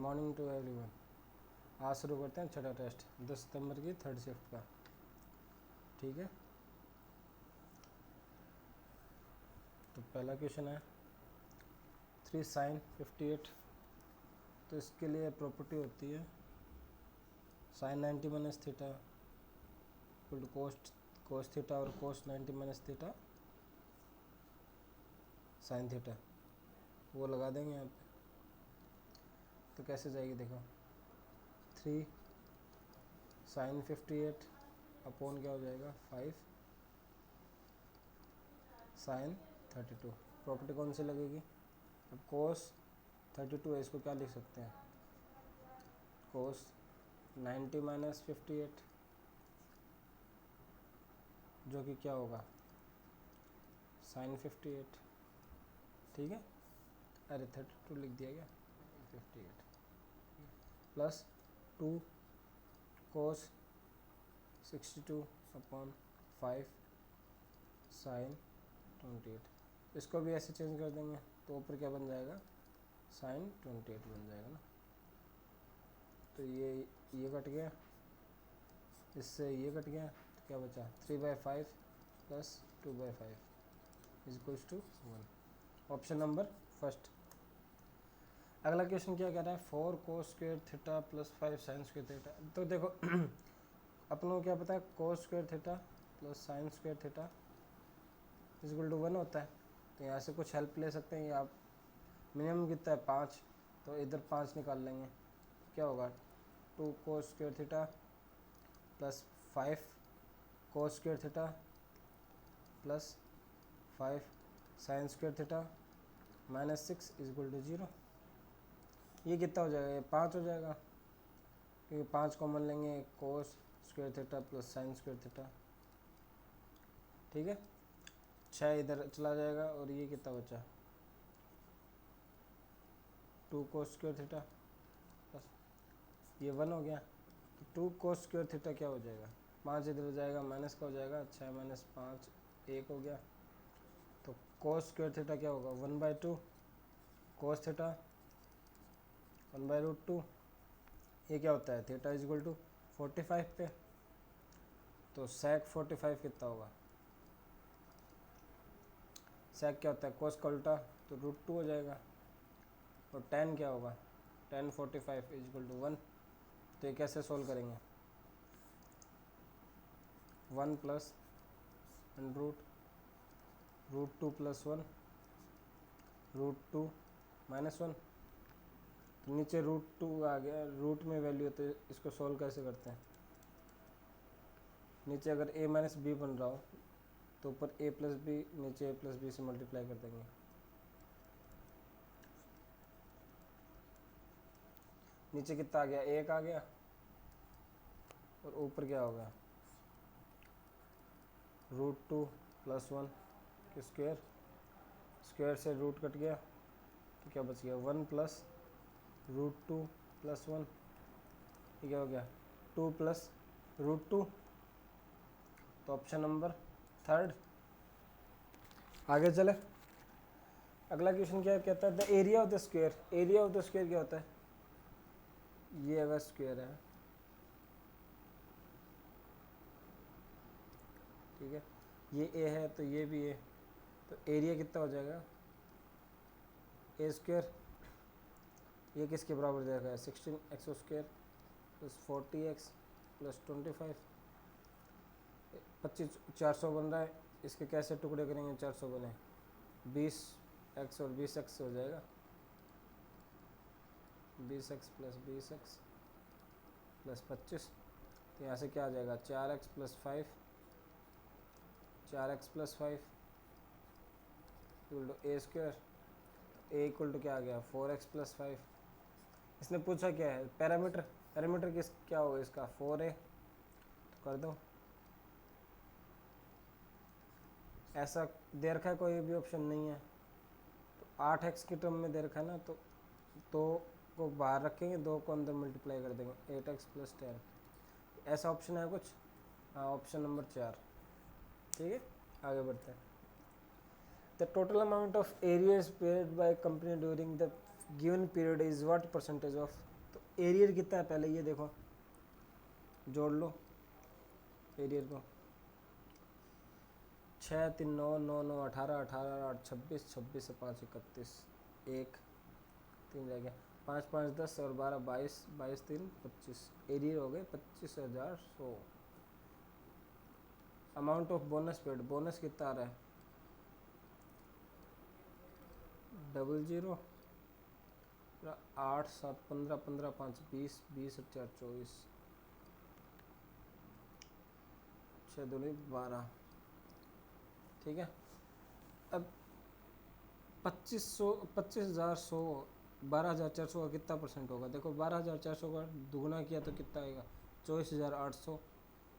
Morning to everyone. आज शुरू करते हैं छठा टेस्ट 10 सितंबर की थर्ड शिफ्ट का। ठीक है, तो पहला क्वेश्चन है 3 sin 58। तो इसके लिए प्रॉपर्टी होती है sin 90 minus theta equal to cos theta और cos 90 minus theta sine theta. वो लगा देंगे यहाँ पे। तो कैसे जाएगी देखो, 3 sin 58 अपॉन क्या हो जाएगा 5 sin 32। प्रॉपर्टी कौन सी लगेगी? अब कोस 32 है, इसको क्या लिख सकते हैं? कोस 90 माइनस 58 जो कि क्या होगा sin 58। ठीक है, अरे 32 लिख दिया गया, 58 प्लस 2 कोस 62 अपॉन 5 साइन 28। इसको भी ऐसे चेंज कर देंगे तो ऊपर क्या बन जाएगा साइन 28 बन जाएगा ना। तो ये कट गया, इससे ये कट गया, तो क्या बचा 3/5 plus 2/5 is equals to 1। Option number first. अगला क्वेश्चन क्या कह रहा है 4 cos square theta plus 5 sine square theta. तो देखो अपन को क्या पता है cos square theta plus sine square theta is equal to 1 होता है। तो यहाँ से कुछ हेल्प ले सकते हैं, आप मिनिमम कितना है 5, तो इधर 5 निकाल लेंगे। क्या होगा 2 cos square theta plus 5 cos square theta plus 5 sine square theta minus 6 is equal to 0। ये कितना हो जाएगा? ये 5 हो जाएगा, क्योंकि 5 कॉमन लेंगे, कोस square theta plus sine square theta. ठीक है, 6 इधर चला जाएगा और ये कितना बचा 2 कोस स्क्वायर थीटा प्लस ये 1 हो गया। तो 2 कोस स्क्वायर थीटा क्या हो जाएगा 5 इधर हो जाएगा, माइनस का हो जाएगा 6 माइनस 5 1 हो गया। तो कोस स्क्वायर थीटा क्या होगा 1/2 कोस थीटा 1/√2। ये क्या होता है थीटा इज इक्वल टू 45 पे। तो सेक 45 कितना होगा? सेक क्या होता है कोस का उल्टा, तो √2 हो जाएगा। और tan क्या होगा tan 45 इज इक्वल टू 1। तो ये कैसे सोल्व करेंगे 1 प्लस √2 प्लस 1 √2 माइनस 1। तो नीचे √2 आ गया, रूट में वैल्यू, तो इसको सोल्व कैसे करते हैं? नीचे अगर a माइनस बी बन रहा हो तो ऊपर a प्लस बी, नीचे a प्लस बी से मल्टीप्लाई कर देंगे। नीचे कितना आ गया 1 आ गया, और ऊपर क्या हो गया √2 प्लस 1 के स्क्वायर, स्क्वायर से रूट कट गया, तो क्या बच गया 1 प्लस √2 प्लस 1। ये क्या हो गया 2 प्लस √2। तो ऑप्शन नंबर थर्ड। आगे चले, अगला क्वेश्चन क्या कहता है the area of the square. Area of the square क्या होता है? ये अगर स्क्वायर है, ठीक है, ये ए है तो ये भी ए, तो एरिया कितना हो जाएगा ए स्क्वायर। ये किसके बराबर जाएगा 16x square plus 40x plus 25। 25 400 बन रहा है, इसके कैसे टुकड़े करेंगे 400 बने 20x और 20x हो जाएगा 20x प्लस 20x प्लस 25। तो यहाँ से क्या आ जाएगा 4x plus 5 4x plus 5 equal to A square. A equal to क्या आ गया 4x प्लस 5। इसने पूछा क्या है पैरामीटर, पैरामीटर किस क्या होगा इसका 4a, तो कर दो। ऐसा दे रखा है कोई भी ऑप्शन नहीं है, तो 8x की टर्म में दे रखा है ना, तो 2 को बाहर रखेंगे, 2 को अंदर मल्टीप्लाई कर देंगे 8x प्लस 10। ऐसा ऑप्शन है कुछ? हाँ, ऑप्शन नंबर 4। ठीक है, आगे बढ़ते हैं। The total amount of area paid by company during the given period is what percentage of arrear कितना है पहले ये देखो, जोड़ लो एरियर को। 6 3 9 9 9 18 18 8 26 26 से 5 31 1 3 रह गया, 5 5 10 और 12 22 22 3 25, एरियर हो गए 25,100। Amount of bonus paid, bonus कितना आ रहा है 00 8 7 15 15 5 20 20 4 24 6 2 12। ठीक है, अब 25,100 12,400 का कितना परसेंट होगा, देखो 12,400 का दुगना किया तो कितना आएगा 24,800,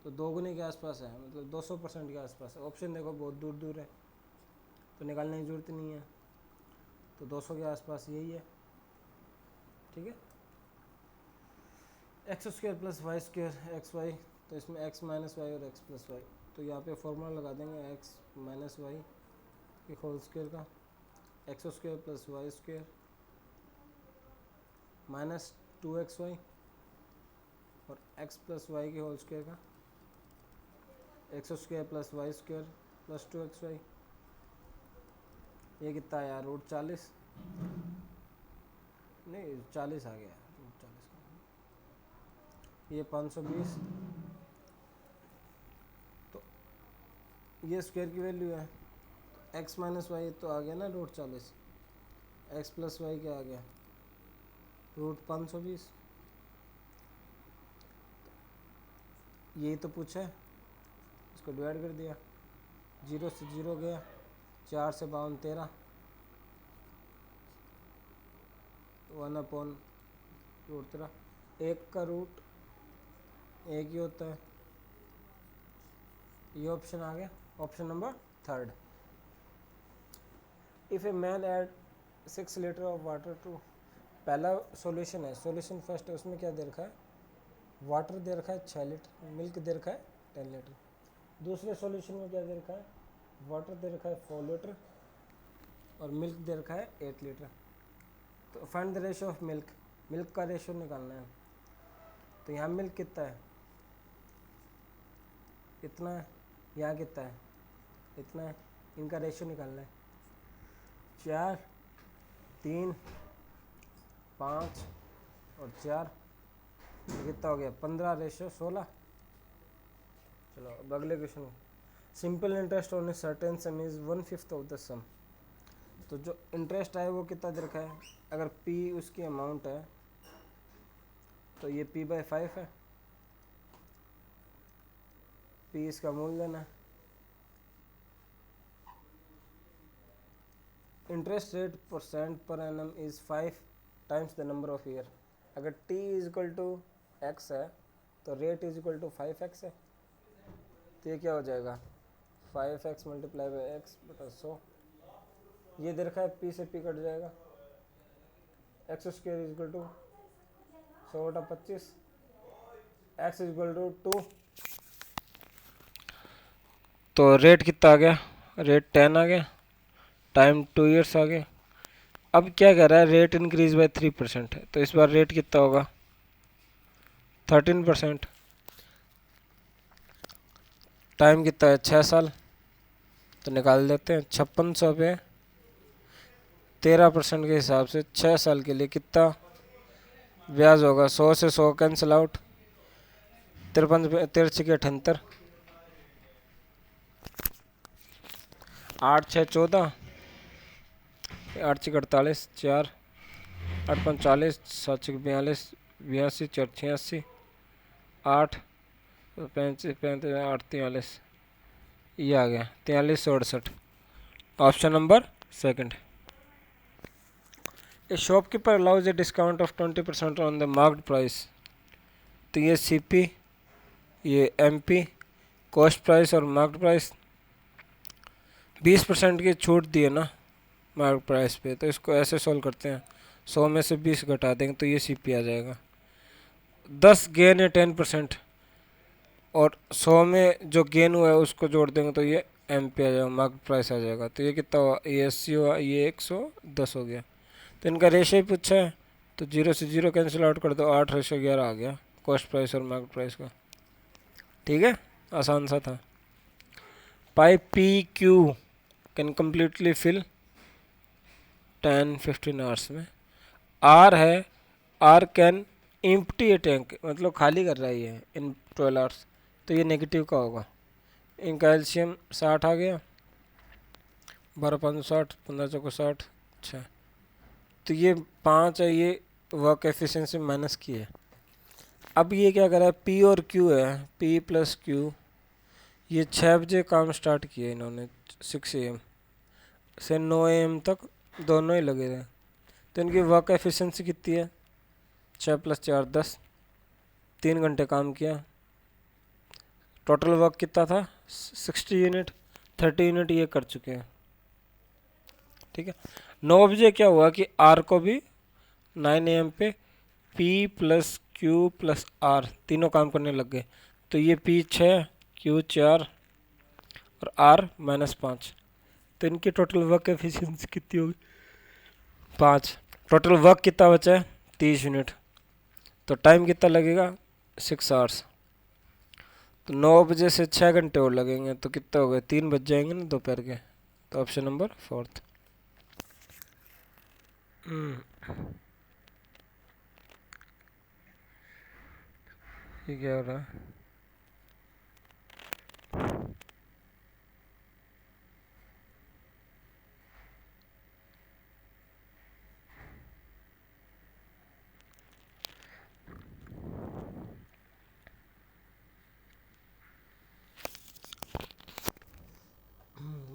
तो दोगुने के आसपास है, मतलब 200% के आसपास है। ऑप्शन देखो बहुत दूर दूर है तो निकालने की ज़रूरत नहीं है, तो 200 के आसपास यही है। ठीक है, x² + y² xy, तो इसमें x - y और x + y, तो यहाँ पे फॉर्मूला लगा देंगे x - y के होल स्क्वायर का, x² + y² माइनस 2xy और x + y के होल स्क्वायर का, x² + y² + 2xy, ये कितना आया √40, नहीं 40 आ गया √40 का, ये 520, तो ये स्क्वायर की वैल्यू है, x - y तो आ गया ना √40, x + y क्या आ गया √520, यही तो पूछा है, इसको डिवाइड कर दिया, 0 से 0 गया, 4 से 52 13, 1/√13, एक का रूट एक ही होता है, ये ऑप्शन आ गया, option number 3rd। If a man add 6 litre of water to, पहला सॉल्यूशन है, सॉल्यूशन फर्स्ट है, उसमें क्या दे रखा है वाटर दे रखा है 6 लीटर, मिल्क दे रखा है 10 लीटर। दूसरे सॉल्यूशन में क्या दे रखा है वाटर दे रखा है 4 लीटर और मिल्क दे रखा है 8 लीटर। तो find the ratio of milk, milk का रेशियो निकालना है, तो यहाँ मिल्क कितना है इतना है, यहाँ कितना है इतना है, इनका रेशियो निकालना है, 4 3 5 और 4, तो कितना हो गया 15:16। चलो अब अगले question, simple interest on a certain sum is 1/5 of the sum, तो जो इंटरेस्ट है वो कितना दे रखा है, अगर p उसकी अमाउंट है तो ये p/5 है, p इसका मूल लेना है। Interest rate percent per annum is 5 times the number of year, अगर t = x है तो रेट = 5x है, तो ये क्या हो जाएगा 5x × x / 100, ये दे रखा है p से p कट जाएगा, x² = 100/25, x = 2, तो रेट कितना आ गया रेट 10 आ गया, टाइम 2 ईयर्स आ गया। अब क्या कह रहा है रेट इंक्रीज बाय 3% है, तो इस बार रेट कितना होगा 13%, टाइम कितना है 6 साल, तो निकाल देते हैं 5600 पे 13% के हिसाब से 6 साल के लिए कितना ब्याज होगा, 100 से 100 कैंसिल आउट, 53 13 के 78, 8 6 14, 8 6 48, 4 8 5 40, 7 6 42, 82 4 86, 8 35 35 8 43, ये आ गया 4368, option number 2nd। A shopkeeper allows a discount of 20% on the marked price, तो ये CP, ये MP, कॉस्ट प्राइस और मार्क्ड प्राइस, 20% की छूट दी है ना मार्क प्राइस पे, तो इसको ऐसे सॉल्व करते हैं, 100 में से 20 घटा देंगे तो ये CP आ जाएगा, 10 गेन है 10% और 100 में जो गेन हुआ है उसको जोड़ देंगे तो ये MP आ जाएगा, मार्क प्राइस आ जाएगा, तो ये कितना हुआ ये 80 हुआ, ये 110 हो गया। तो इनका रेशियो पूछा है तो 0 से 0 कैंसिल आउट कर दो, 8/11 आ गया कॉस्ट प्राइस और मार्केट प्राइस का। ठीक है, आसान सा था। Pipe P Q can completely fill 10-15 hours में। आर है, R can empty a tank, मतलब खाली कर रहा है ये इन 12 आवर्स, तो ये नेगेटिव का होगा। इन कैल्शियम 60 आ गया, 12/560, 15/460। अच्छा, तो ये 5 है, ये वर्क एफिशिएंसी माइनस की है। अब ये क्या करा है, पी और क्यू है, पी प्लस क्यू, ये 6 बजे काम स्टार्ट किया इन्होंने, 6 AM से 9 AM तक दोनों ही लगे रहे। तो इनकी वर्क एफिशिएंसी कितनी है, 6 + 4 10, 3 घंटे काम किया। टोटल वर्क कितना था, 60 यूनिट, 30 यूनिट ये कर चुके हैं। ठीक है, 9 बजे क्या हुआ कि आर को भी 9 AM पे P plus Q plus R तीनों काम करने लग गए। तो ये पी 6, क्यू 4 और आर -5, तो इनकी टोटल वर्क एफिशिएंसी कितनी होगी, 5। टोटल वर्क कितना बचा है, 30 यूनिट। तो टाइम कितना लगेगा, 6 आवर्स। तो 9 बजे से 6 घंटे और लगेंगे, तो कितना हो गए, 3 बज जाएंगे ना दोपहर के। तो ऑप्शन नंबर 4। ये क्या हो रहा है,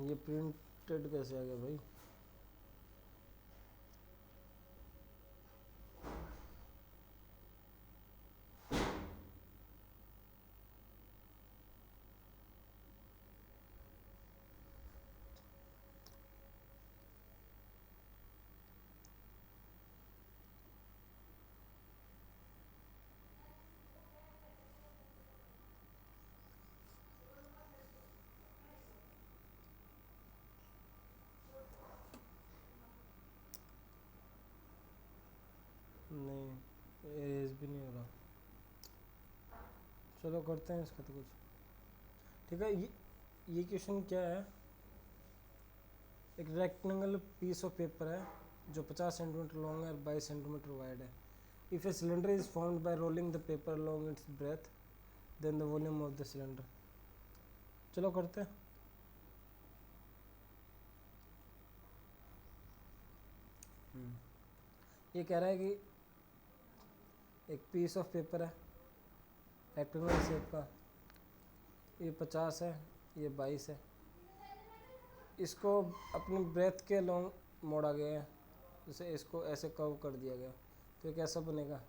ये प्रिंटेड कैसे आ गया भाई। नहीं, एज भी नहीं हो रहा। चलो करते हैं इसका तो कुछ। ठीक है, ये क्वेश्चन क्या है, एक रेक्टेंगल पीस ऑफ पेपर है जो 50 सेंटीमीटर लॉन्ग है और 22 सेंटीमीटर वाइड है। If a cylinder is formed by rolling the paper along its breadth, then the volume of the cylinder. चलो करते हैं। ये कह रहा है कि एक पीस ऑफ पेपर है रेक्टेंगल शेप का, ये 50 है, ये 22 है, इसको अपनी ब्रेथ के लॉन्ग मोड़ा गया है, जैसे इसको ऐसे कर्व कर दिया गया, तो ये कैसा बनेगा,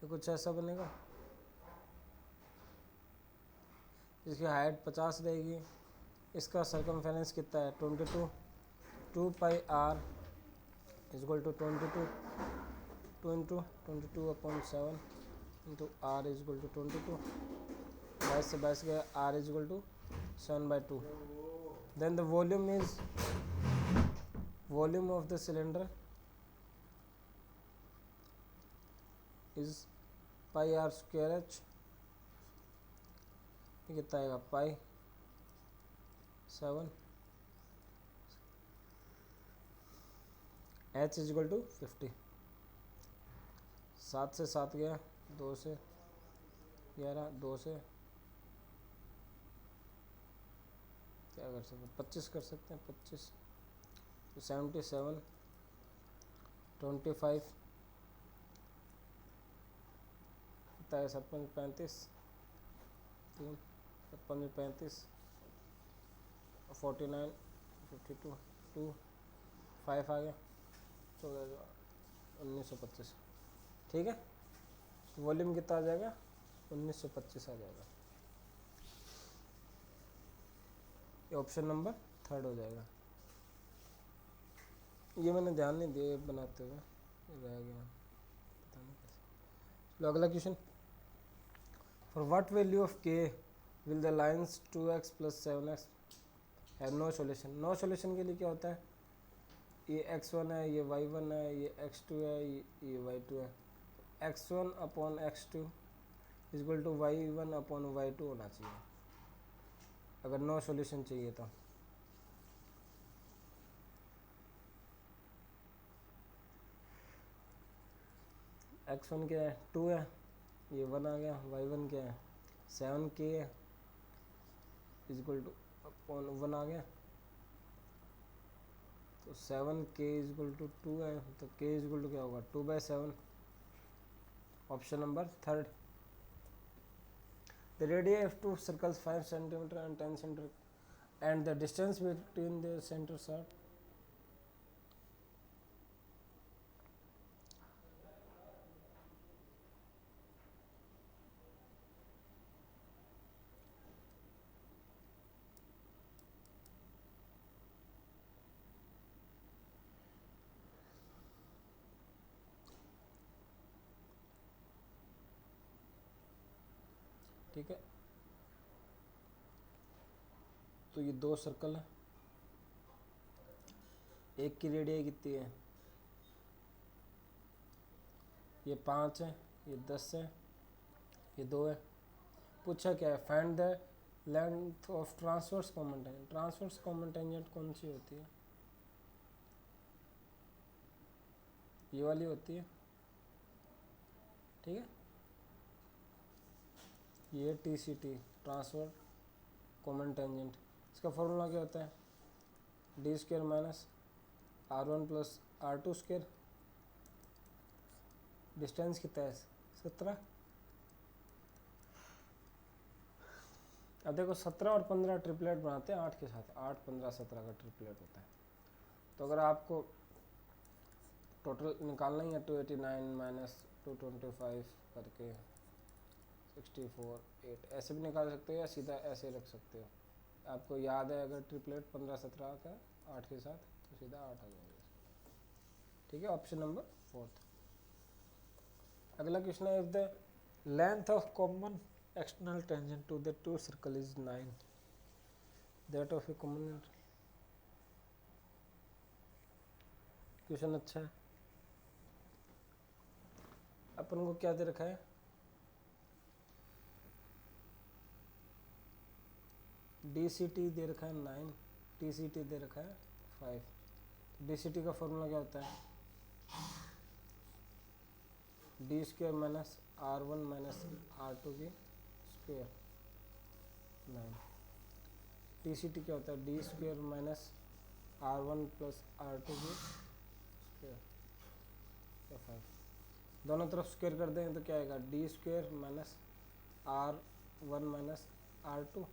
ये कुछ ऐसा बनेगा। इसकी हाइट 50 रहेगी, इसका सर्कमफेरेंस कितना है 22, 2πr equal to 22 22/7 into r equal to 22, 22 से 22 गया, r equal to 7/2। Then the volume of the cylinder is πr²h, ये कितना आएगा π7, h इक्वल टू 50। 7 से 7 गया, 2 से 11, 2 से क्या कर सकते हैं, 25 कर सकते हैं, 25 तो 77, 25 कितना है, 57 35, 3 57 35, 49 52 2 5 आ गया, 1925। ठीक है, तो वॉल्यूम कितना आ जाएगा, 1925 आ जाएगा। ये ऑप्शन नंबर 3 हो जाएगा। ये मैंने ध्यान नहीं दिया बनाते हुए, रह गया पता नहीं कैसे। अगला question, for what value of k will the lines 2x + 7x है नो सॉल्यूशन। नो सॉल्यूशन के लिए क्या होता है, ये x1 है, ये y1 है, ये x2 है, ये y2 है। x1 upon x2 equal to y1 upon y2 होना चाहिए अगर नो सॉल्यूशन चाहिए तो। x1 क्या है 2 है, ये 1 आ गया। y1 क्या है 7k है इक्वल टू अपॉन 1 आ गया, तो 7k इक्वल टू 2 है, तो k इक्वल टू क्या होगा 2/7। Option number third. The radius of two circles 5 centimetre and 10 centimetre and the distance between the centres are. ठीक है, तो ये दो सर्कल है, एक की रेडियस कितनी है, ये 5 है, ये 10 है, ये 2 है। पूछा क्या है, find the length of transverse common tangent. Transverse common tangent कौन सी होती है, ये वाली होती है। ठीक है, ये TCT ट्रांसफर कॉमन टेंजेंट, इसका फॉर्मूला क्या होता है, D square minus R1 plus R2 square. Distance कितना है 17। अब देखो 17 और 15 ट्रिपलेट बनाते हैं 8 के साथ, 8 15 17 का ट्रिपलेट होता है। तो अगर आपको टोटल निकालना ही है 289 माइनस 225 करके 64 8 ऐसे भी निकाल सकते हो या सीधा ऐसे रख सकते हो। आपको याद है अगर ट्रिपलेट 15 17 का 8 के साथ तो सीधा 8 आ जाएगा। ठीक है, ऑप्शन नंबर 4। अगला क्वेश्चन है, if the length of common external tangent to the two circle is 9 that of a common. Question अच्छा है। अपन को क्या दे रखा है, DCT दे रखा है 9, TCT दे रखा है 5। DCT का फॉर्मूला क्या होता है, D square minus R1 minus R2 की स्क्वायर 9। TCT क्या होता है, D square minus R1 plus R2 की स्क्वायर 5। दोनों तरफ स्क्वायर कर दें तो क्या आएगा, D square minus R1 minus R2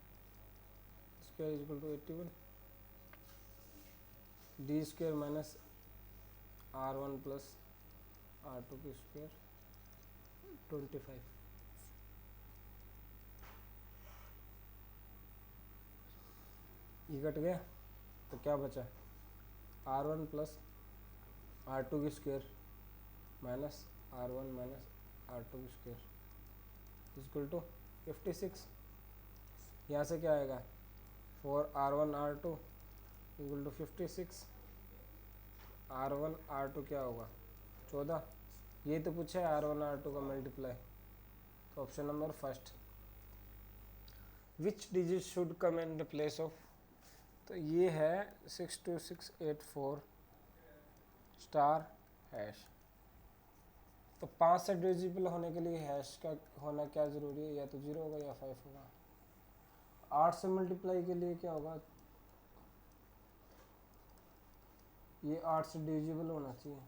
square equal to 81। D square minus R1 plus R2 की स्क्वायर 25। ये कट गया तो क्या बचा, R1 प्लस R2 की square minus R1 minus R2 की स्क्वायर इक्वल टू 56। यहाँ से क्या आएगा, 4R1 R2 equal to 56। R1 R2 क्या होगा 14। ये तो पूछा है R1 R2 का मल्टीप्लाई, तो option number first. Which digit should come in the place of, तो ये है 62684 स्टार हैश। तो 5 से डिजिबल होने के लिए हैश का होना क्या ज़रूरी है, या तो 0 होगा या 5 होगा। 8 से मल्टीप्लाई के लिए क्या होगा, ये 8 से डिजिबल होना चाहिए।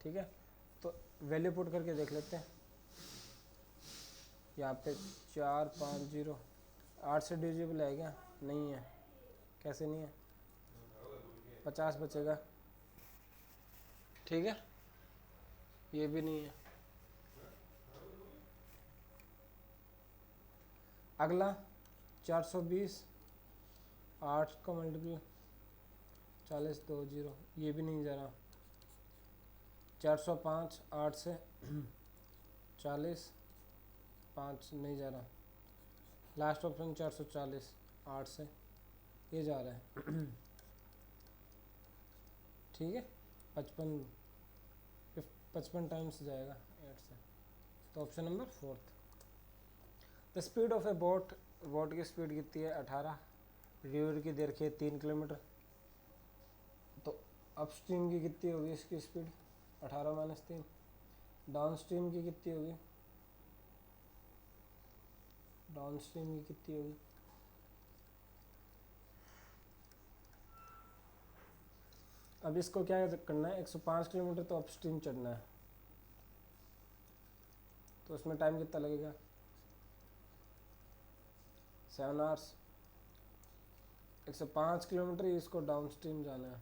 ठीक है, तो वैल्यू पुट करके देख लेते हैं। यहाँ पे 4 5 0, 8 से डिजिबल है क्या, नहीं है। कैसे नहीं है, 50 बचेगा। ठीक है, ये भी नहीं है। अगला 420 8 का मल्टीपल 40 2 0, ये भी नहीं जा रहा। 405 8 से 40 5 नहीं जा रहा। लास्ट ऑप्शन 440 8 से ये जा रहा है ठीक है, 55 टाइम्स जाएगा 8 से। तो option number 4। The speed of A boat, boat की स्पीड कितनी है 18, रिवर की देर के 3 किलोमीटर। तो अपस्ट्रीम की कितनी होगी इसकी स्पीड 18 माइनस 3, डाउन स्ट्रीम की कितनी होगी, डाउन स्ट्रीम की कितनी होगी, अब इसको क्या करना है 105 किलोमीटर तो अपस्ट्रीम चढ़ना है, तो उसमें टाइम कितना लगेगा 7 आवर्स। 105 किलोमीटर ही इसको डाउन स्ट्रीम जाना है,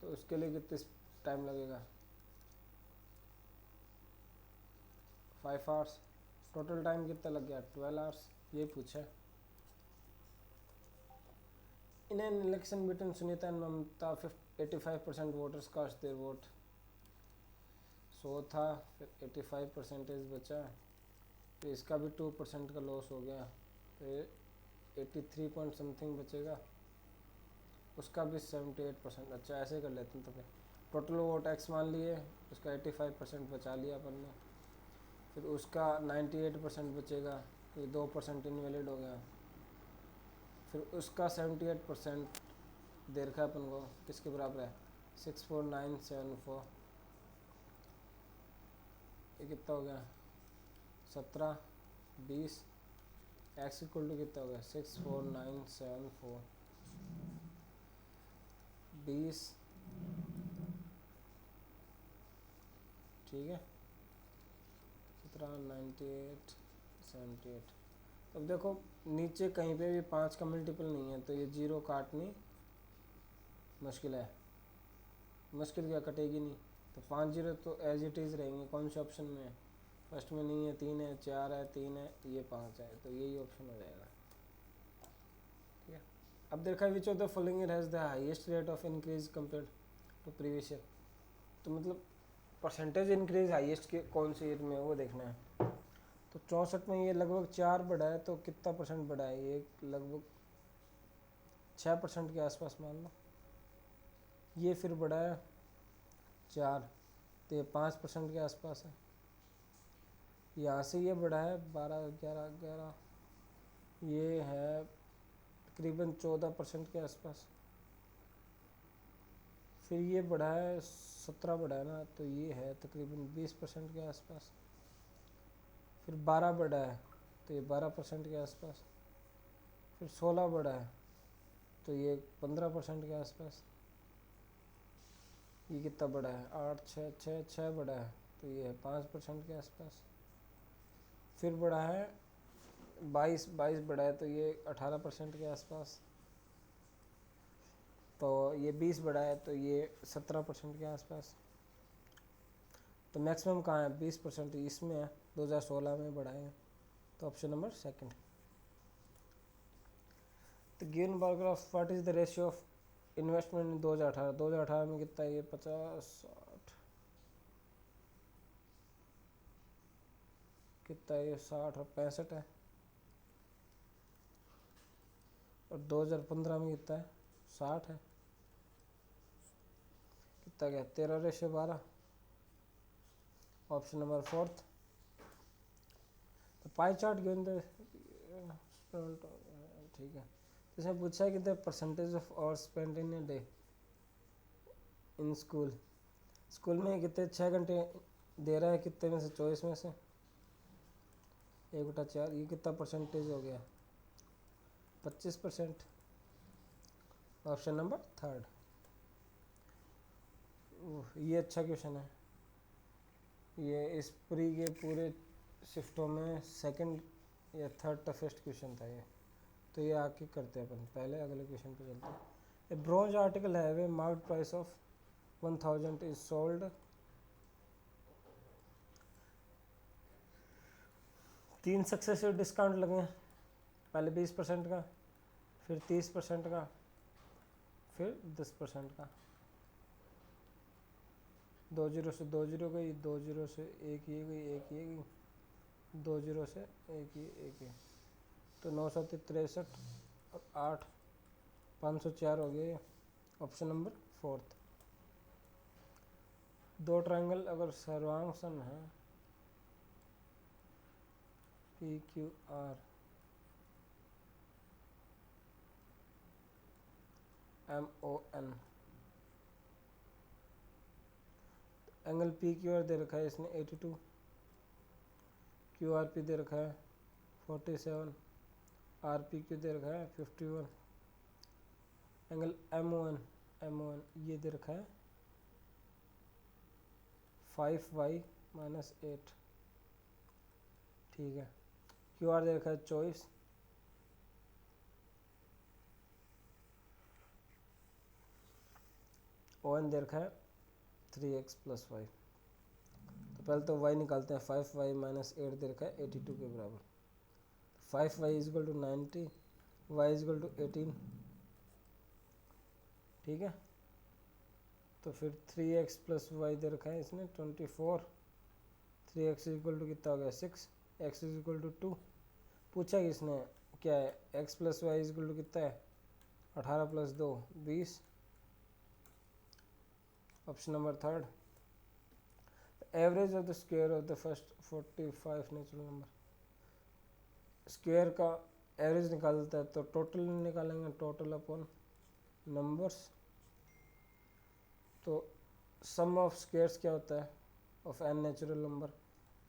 तो उसके लिए कितने टाइम लगेगा 5 आवर्स। टोटल टाइम कितना लग गया 12 आवर्स, ये पूछा है। In an election between Sunita and Mamata 85% voters cast their vote. 100 था, फिर 85% बचा, फिर इसका भी 2% का लॉस हो गया, फिर 83 पॉइंट समथिंग बचेगा, उसका भी 78%। अच्छा ऐसे कर लेते हैं, तो फिर टोटल वोट एक्स मान लिए, उसका 85% बचा लिया अपन ने, फिर उसका 98% बचेगा, तो 2% इनवैलिड हो गया, फिर उसका 78% दे रखा है अपन को, किसके बराबर है 64974। ये कितना हो गया 17 20, एक्स इक्वल टू कितना हो गया 64974 20, ठीक है 17 98 78। अब देखो नीचे कहीं पे भी 5 का मल्टीपल नहीं है, तो ये 0 काटनी मुश्किल है, मुश्किल क्या कटेगी नहीं, तो 5 0 तो एज इट इज़ रहेंगे। कौन से ऑप्शन में है, फर्स्ट में नहीं है, 3 है, 4 है, 3 है, ये 5 है, तो यही ऑप्शन हो जाएगा। ठीक है, अब देखा which of the following year has the highest rate of increase compare to previous year. तो मतलब परसेंटेज इंक्रीज हाईएस्ट के कौन से ईयर में है वो देखना है। तो 64 में ये लगभग 4 बढ़ा है, तो कितना परसेंट बढ़ा है, ये लगभग 6% के आसपास मान लो। ये फिर बढ़ा है 4, तो ये 5% के आसपास है। यहाँ से ये बढ़ा है 12 11 11, ये है तकरीबन 14% के आसपास। फिर ये बढ़ा है 17 बढ़ा है ना, तो ये है तकरीबन 20% के आसपास। फिर 12 बढ़ा है, तो ये 12% के आसपास। फिर 16 बढ़ा है, तो ये 15% के आसपास। ये कितना बड़ा है 8 6 6 6 बड़ा है, तो ये है 5% के आसपास। फिर बड़ा है 22 22 बड़ा है, तो ये 18% के आसपास। तो ये 20 बड़ा है, तो ये 17% के आसपास। तो मैक्सिमम कहाँ है 20%, इसमें है 2016 में बढ़ा है, तो ऑप्शन नंबर 2। तो given bar graph what is the ratio of investment इन 2018 में कितना है, ये 50 60 कितना है, ये 60 और 65 है। और 2015 में कितना है 60 है, कितना गया 13:12, ऑप्शन नंबर 4। तो पाई चार्ट गिवन द, ठीक है। तो इसमें पूछा है कि the percentage of hour spend in a day in school. School में कितने 6 घंटे दे रहा है, कितने में से 24 में से 1/4, ये कितना परसेंटेज हो गया 25%, ऑप्शन नंबर 3। ये अच्छा क्वेश्चन है, ये इस प्री के पूरे शिफ्टों में सेकंड या थर्ड टफेस्ट क्वेश्चन था ये। तो ये आके करते हैं अपन, पहले अगले क्वेश्चन पे चलते हैं। ए bronze article have a marked price of 1000 is sold, 3 successive discount लगे हैं, पहले 20% का, फिर 30% का, फिर 10% का। 2 0 से 2 0 गई, 2 0 से 1 ये गई, 1 ये गई, 2 0 से 1 ये 1 ये, तो 963 और 8 504 हो गया। Option number 4। दो ट्रायंगल अगर सर्वांग सम है P Q R M O N, angle P Q R दे रखा है इसने 82, क्यू आर पी दे रखा है 47, आर पी क्यू दे रखा है 51, एंगल एम ओ एन ये दे रखा है 5y-8। ठीक है, क्यू आर दे रखा है 24, ओ एन दे रखा है 3x + y। तो पहले तो y निकालते हैं। 5y-8 दे रखा है 82 के बराबर। 5y = 90, y = 18। ठीक है, तो फिर 3x + y दे रखा है इसने 24। 3x = कितना हो गया 6, x = 2। पूछा किसने क्या है, x + y = कितना है 18 + 2 20। Option number 3। Average of the square of the first 45 natural number. Square का एवरेज निकालता है तो टोटल निकालेंगे, टोटल अपॉन नंबर्स। तो सम ऑफ स्क्वायर्स क्या होता है of n natural number,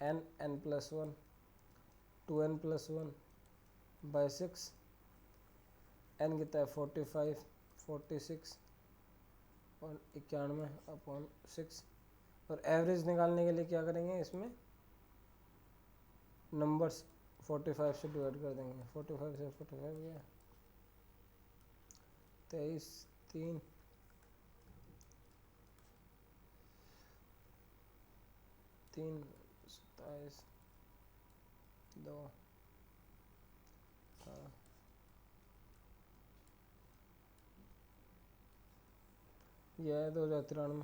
n + 1 2n + 1/6। n कितना है 45 46 और 91/6। और एवरेज निकालने के लिए क्या करेंगे, इसमें नंबर्स 45 से डिवाइड कर देंगे। 45 से 45 गया 23 3 3 27 2 यह है 2093।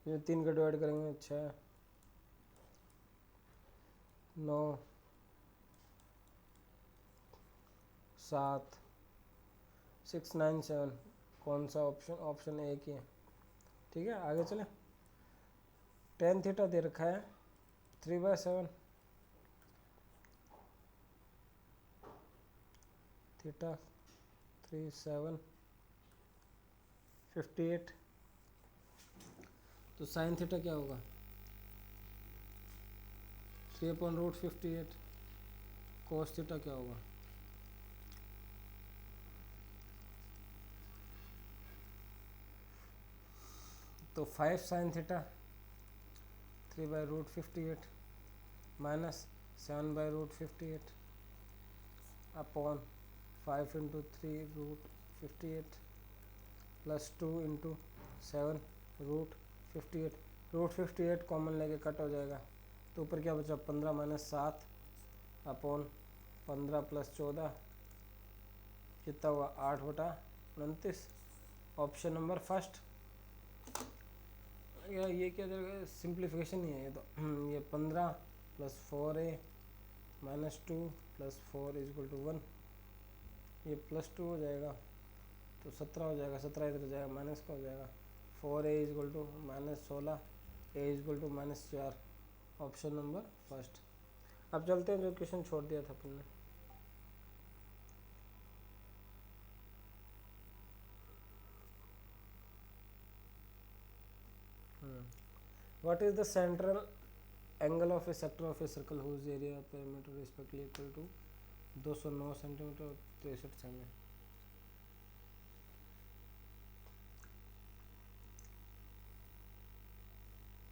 ये 3 का डिवाइड करेंगे 6 9 7 6 9 7। कौन सा ऑप्शन, ऑप्शन ए की है। ठीक है, आगे चले। tan थीटा दे रखा है 3/7, थीटा 3 7 58। तो साइन थीटा क्या होगा 3/√58। कोस थीटा क्या होगा तो 5 sine theta 3/√58 minus 7/√58 upon 5 × 3√58 plus 2 × 7√58। √58 common लेके कट हो जाएगा तो ऊपर क्या बचा 15 - 7 अपॉन 15 + 14 कितना हुआ 8/29। Option number first. या ये क्या देगा, सिंप्लीफिकेशन ही है ये तो। ये 15 + 4a - 2 + 4 = 1। ये +2 हो जाएगा तो 17 हो जाएगा, 17 इधर जाएगा माइनस का हो जाएगा। 4a = -16, a = -4। Option number first. अब चलते हैं जो क्वेश्चन छोड़ दिया था अपन ने। What is the central angle of a sector of a circle whose area perimeter respectively equal to 209 centimetre और 63 सेमी।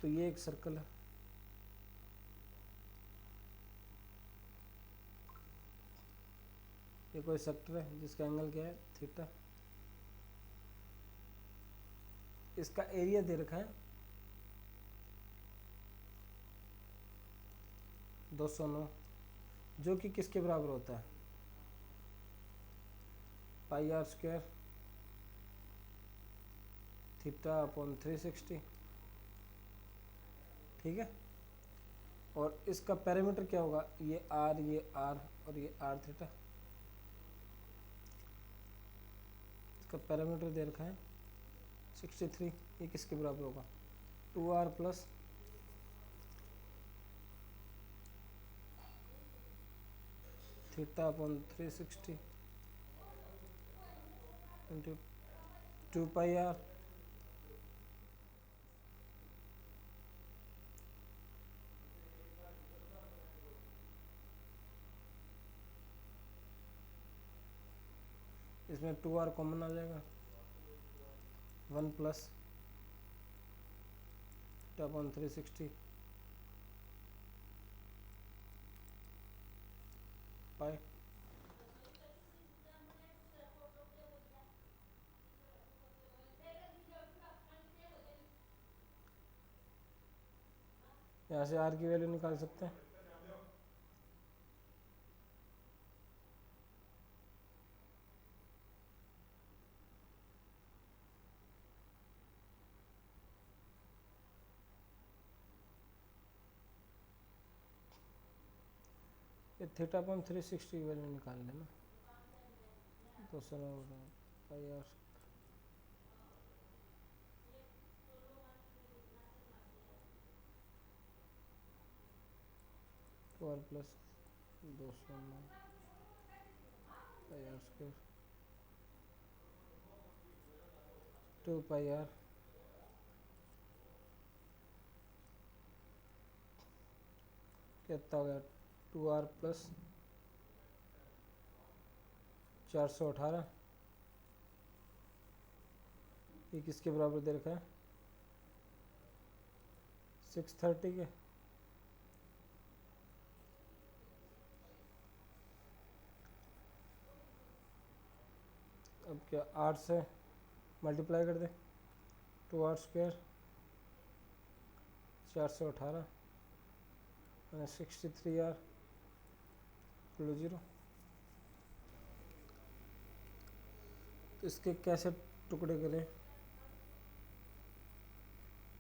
तो ये एक सर्कल है, ये कोई सेक्टर है जिसका एंगल क्या है थीटा। इसका एरिया दे रखा है 209 जो कि किसके बराबर होता है πr² थीटा अपॉन 360। ठीक है, और इसका पैरामीटर क्या होगा ये r, ये r और ये r थीटा। इसका पैरामीटर दे रखा है 63, ये किसके बराबर होगा 2r plus theta upon 360 into 2πr इसमें 2r कॉमन आ जाएगा 1 प्लस थीटा अपॉन 360 पाई। यहाँ से r की वैल्यू निकाल सकते हैं। ये थीटा अपॉन 360 की वैल्यू निकाल लेना, तो सर pi R 12 plus 209 pi R square 2 pi R कितना हो गया 2r प्लस 418, ये किसके बराबर दे रखा है 630 के। अब क्या 8 से मल्टीप्लाई कर दे 2r स्क्वायर 418 मैंने 63r इक्वल 0। तो इसके कैसे टुकड़े करें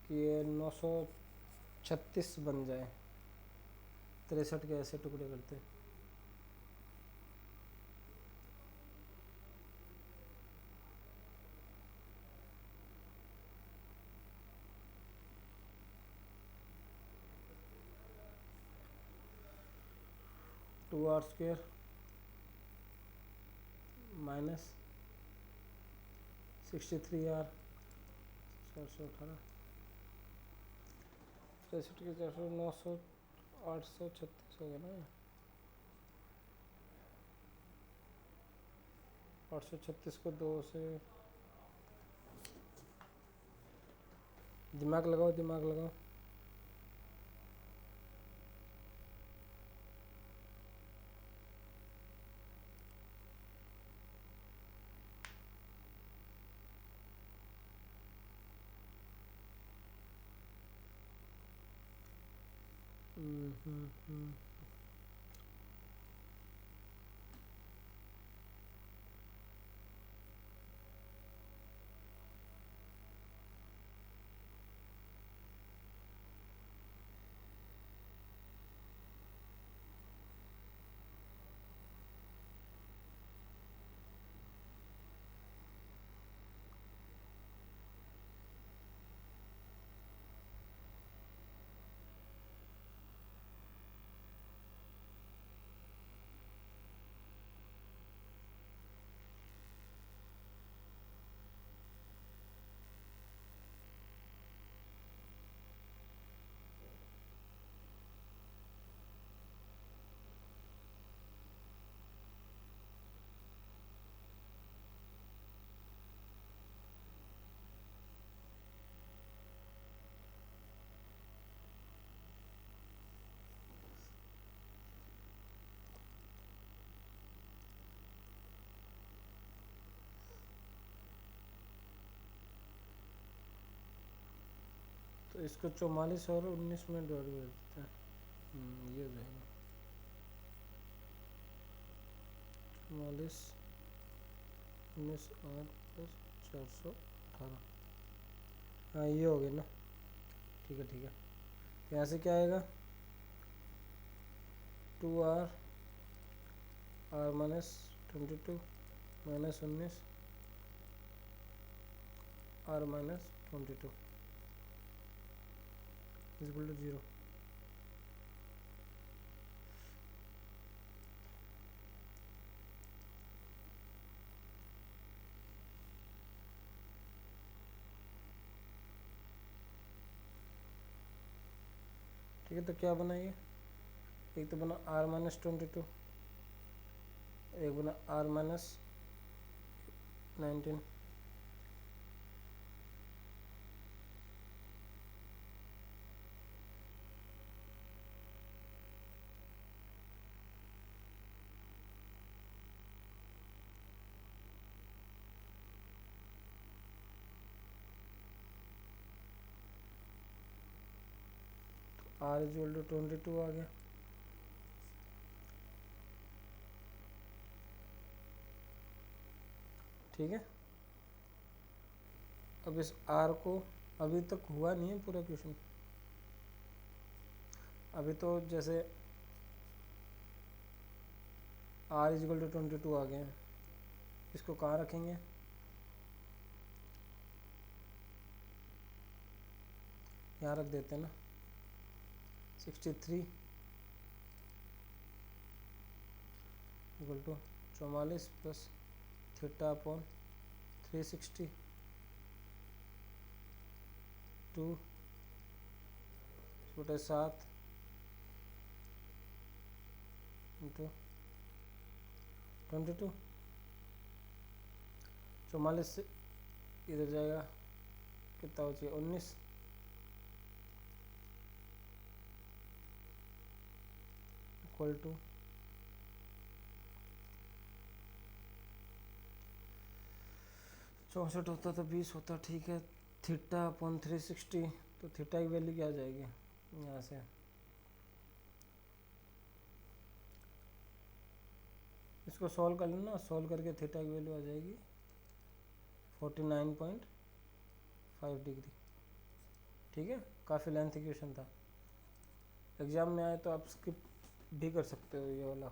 कि ये 936 बन जाए, 63 के ऐसे टुकड़े करते हैं। To are square minus 63r 418 63 के 400 900 836 हो गया ना, 836 को 2 से दिमाग लगाओ दिमाग लगाओ। हम्म। तो इसको 44 और 19 में डिवाइड कर देते हैं। ये हो जाएगा 44 19 8 प्लस 418। हाँ ये हो गया ना, ठीक है ठीक है। तो यहाँ से क्या आएगा 2r r minus 22 minus 19 r minus 22 is equal to 0. ठीक है, तो क्या बना ये, एक तो बना r माइनस 22, एक बना r minus 19. r equal to 22 आ गया. ठीक है, अब इस r को, अभी तक हुआ नहीं है पूरा क्वेश्चन, अभी तो जैसे r इक्वल टू 22 आ गया है, इसको कहाँ रखेंगे, यहाँ रख देते हैं ना. 63 equal to 44 plus theta upon 360 2/7 into 22. 44 से इधर जाएगा, कितना हो चाहिए, 19. इक्वल टू 64 होता तो 20 होता. ठीक है, थीटा अपॉन 360, तो थीटा की वैल्यू क्या आ जाएगी यहाँ से, इसको सॉल्व कर लेना, सॉल्व करके थीटा की वैल्यू आ जाएगी 49.5 डिग्री. ठीक है, काफ़ी लेंथ इक्वेशन था, एग्जाम में आए तो आप स्किप भी कर सकते हो ये वाला,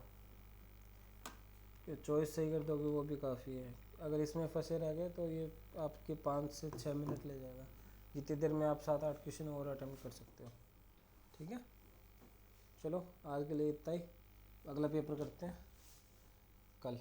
ये चॉइस सही कर दोगे वो भी काफ़ी है. अगर इसमें फंसे रह गए तो ये आपके 5 से 6 मिनट ले जाएगा, जितनी देर में आप 7-8 क्वेश्चन और अटेम्प्ट कर सकते हो. ठीक है, चलो आज के लिए इतना ही, अगला पेपर करते हैं कल.